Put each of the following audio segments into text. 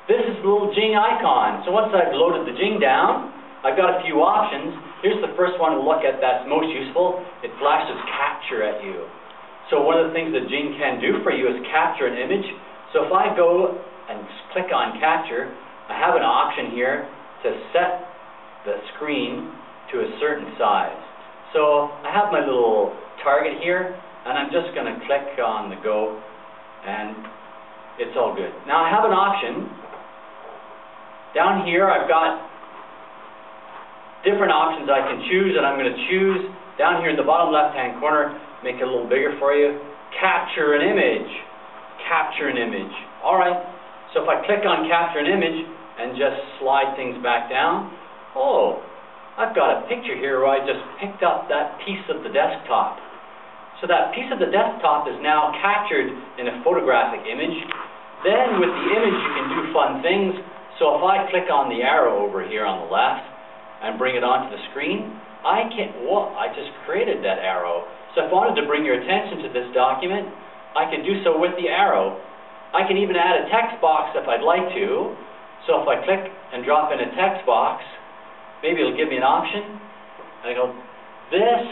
this is the little Jing icon. So once I've loaded the Jing down, I've got a few options. Here's the first one to look at that's most useful. It flashes capture at you. So one of the things that Jing can do for you is capture an image. So if I go and click on capture, I have an option here to set the screen to a certain size. So I have my little target here, and I'm just going to click on the go, and it's all good. Now I have an option. Down here I've got different options I can choose, and I'm going to choose down here in the bottom left hand corner, make it a little bigger for you, capture an image. Capture an image. Alright, so if I click on capture an image and just slide things back down, oh, I've got a picture here where I just picked up that piece of the desktop. So that piece of the desktop is now captured in a photographic image. Then with the image you can do fun things. So if I click on the arrow over here on the left and bring it onto the screen, I just created that arrow. So if I wanted to bring your attention to this document, I can do so with the arrow. I can even add a text box if I'd like to. So if I click and drop in a text box, maybe it'll give me an option. I go, this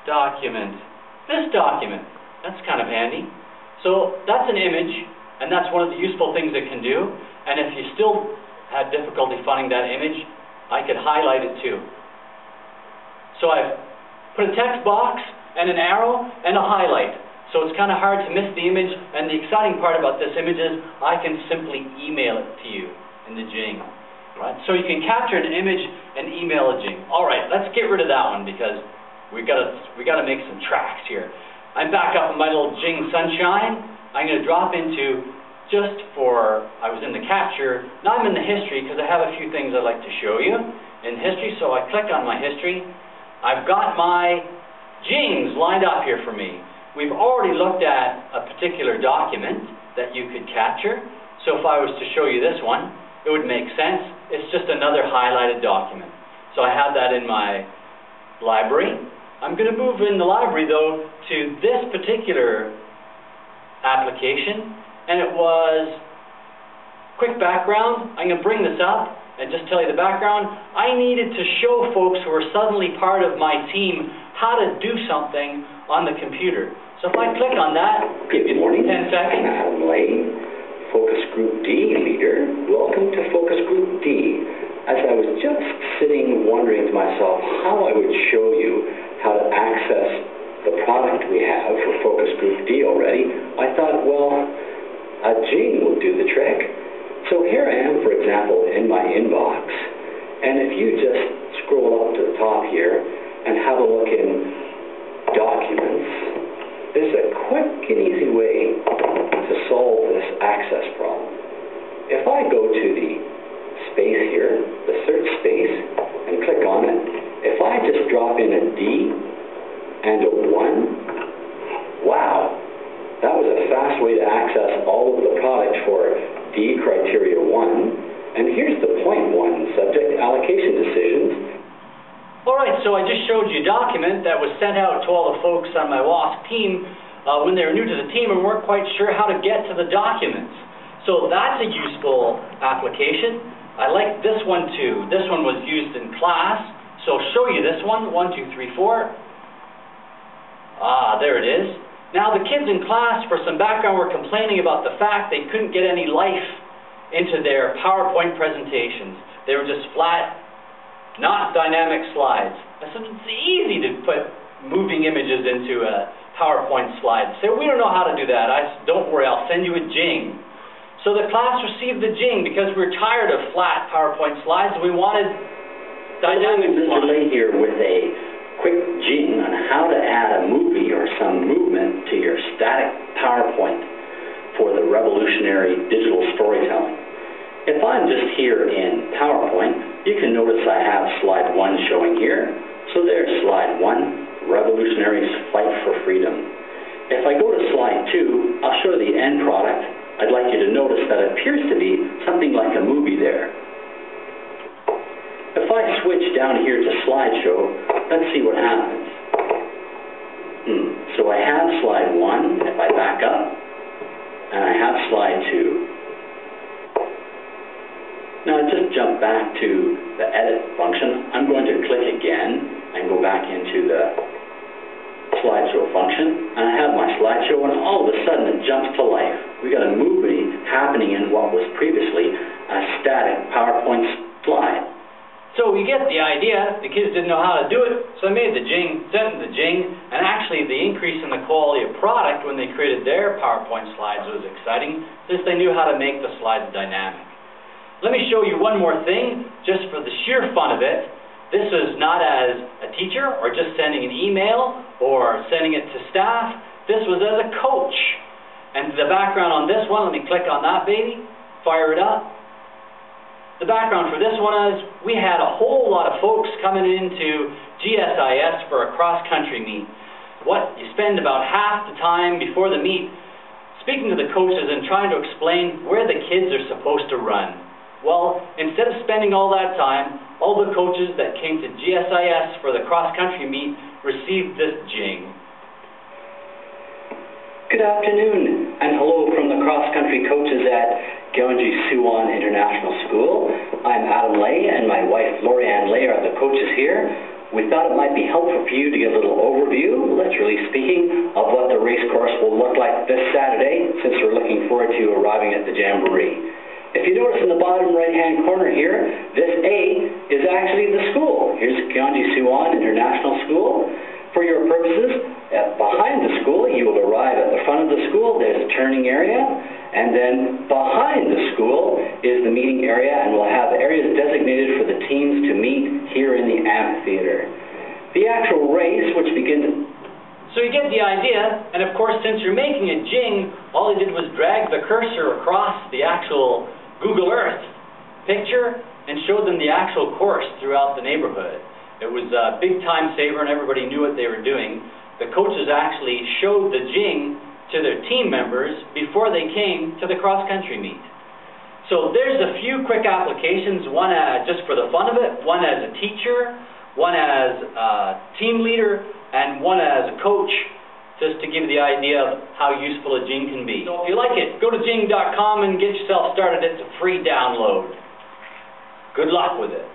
document. That's kind of handy. So that's an image, and that's one of the useful things it can do. And if you still had difficulty finding that image, I could highlight it too. So I've put a text box and an arrow and a highlight. So it's kind of hard to miss the image, and the exciting part about this image is I can simply email it to you in the Jing. Right? So you can capture an image and email a Jing. Alright, let's get rid of that one because we gotta make some tracks here. I'm back up in my little Jing sunshine. I'm going to drop into I was in the capture, now I'm in the history because I have a few things I'd like to show you in history. So I click on my history. I've got my Jings lined up here for me. We've already looked at a particular document that you could capture. So if I was to show you this one, it would make sense. It's just another highlighted document. So I have that in my library. I'm going to move in the library though to this particular application, and it was quick background. I'm going to bring this up and just tell you the background. I needed to show folks who are suddenly part of my team how to do something on the computer. So if I click on that, good morning. 10 seconds. I'm A Leigh, Focus Group D leader. Welcome to Focus Group D. As I was just sitting wondering to myself how I would show you how to access the product we have for Focus Group D already, I thought, well, a Jing will do the trick. So here I am, for example, in my inbox, and if you just scroll up to the top here and have a look in Documents, there's a quick and easy way to solve this access problem. If I go to the space here, the search space, and click on it, if I just drop in a D and a 1, wow, that was a fast way to access all of the product for D criteria 1. And here's the point 1, subject allocation decisions. Alright, so I just showed you a document that was sent out to all the folks on my WASP team when they were new to the team and weren't quite sure how to get to the documents. So that's a useful application. I like this one too. This one was used in class. So I'll show you this one. 1, 2, 3, 4. Ah, there it is. Now the kids in class, for some background, were complaining about the fact they couldn't get any life into their PowerPoint presentations. They were just flat, not dynamic slides. I said, it's easy to put moving images into a PowerPoint slide. They said, we don't know how to do that. I said, don't worry, I'll send you a Jing. So the class received the Jing because we were tired of flat PowerPoint slides and we wanted dynamic slides. Mr. Leigh here with a quick Jing on how to add a movie or some movement to your static PowerPoint for the revolutionary digital storytelling. If I'm just here in PowerPoint, you can notice I have slide 1 showing here. So there's slide 1, Revolutionary Fight for Freedom. If I go to slide 2, I'll show the end product. I'd like you to notice that it appears to be something like a movie there. If I switch down here to slideshow, let's see what happens. So I have slide 1, if I back up, and I have slide 2. Now just jump back to the edit function. I'm going to click again and go back into the slideshow function, and I have my slideshow, and all of a sudden it jumps to life. We got a movie happening in what was previously a static PowerPoint slide. So you get the idea. The kids didn't know how to do it, so I made the Jing, sent the Jing, and actually the increase in the quality of product when they created their PowerPoint slides was exciting, since they knew how to make the slides dynamic. Let me show you one more thing, just for the sheer fun of it. This is not as a teacher, or just sending an email, or sending it to staff. This was as a coach. And the background on this one, let me click on that baby, fire it up. The background for this one is, we had a whole lot of folks coming into GSIS for a cross-country meet. You spend about half the time before the meet speaking to the coaches and trying to explain where the kids are supposed to run. Well, instead of spending all that time, all the coaches that came to GSIS for the cross-country meet received this Jing. Good afternoon, and hello from the cross-country coaches at Suwon International School. I'm A Leigh, and my wife Lori-Ann Leigh are the coaches here. We thought it might be helpful for you to get a little overview, literally speaking, of what the race course will look like this Saturday, since we're looking forward to arriving at the Jamboree. If you notice in the bottom right-hand corner here, this A is actually the school. Here's Suwon International School. For your purposes, behind the school, you will arrive at the front of the school. There's a turning area, and then behind the school is the meeting area, and we'll have areas designated for the teams to meet here in the amphitheater. The actual race, which begins... So you get the idea, and of course, since you're making a Jing, all I did was drag the cursor across the actual Google Earth picture and showed them the actual course throughout the neighborhood. It was a big time saver, and everybody knew what they were doing. The coaches actually showed the Jing to their team members before they came to the cross-country meet. So there's a few quick applications, one just for the fun of it, one as a teacher, one as a team leader, and one as a coach, just to give you the idea of how useful a Jing can be. So if you like it, go to jing.com and get yourself started. It's a free download. Good luck with it.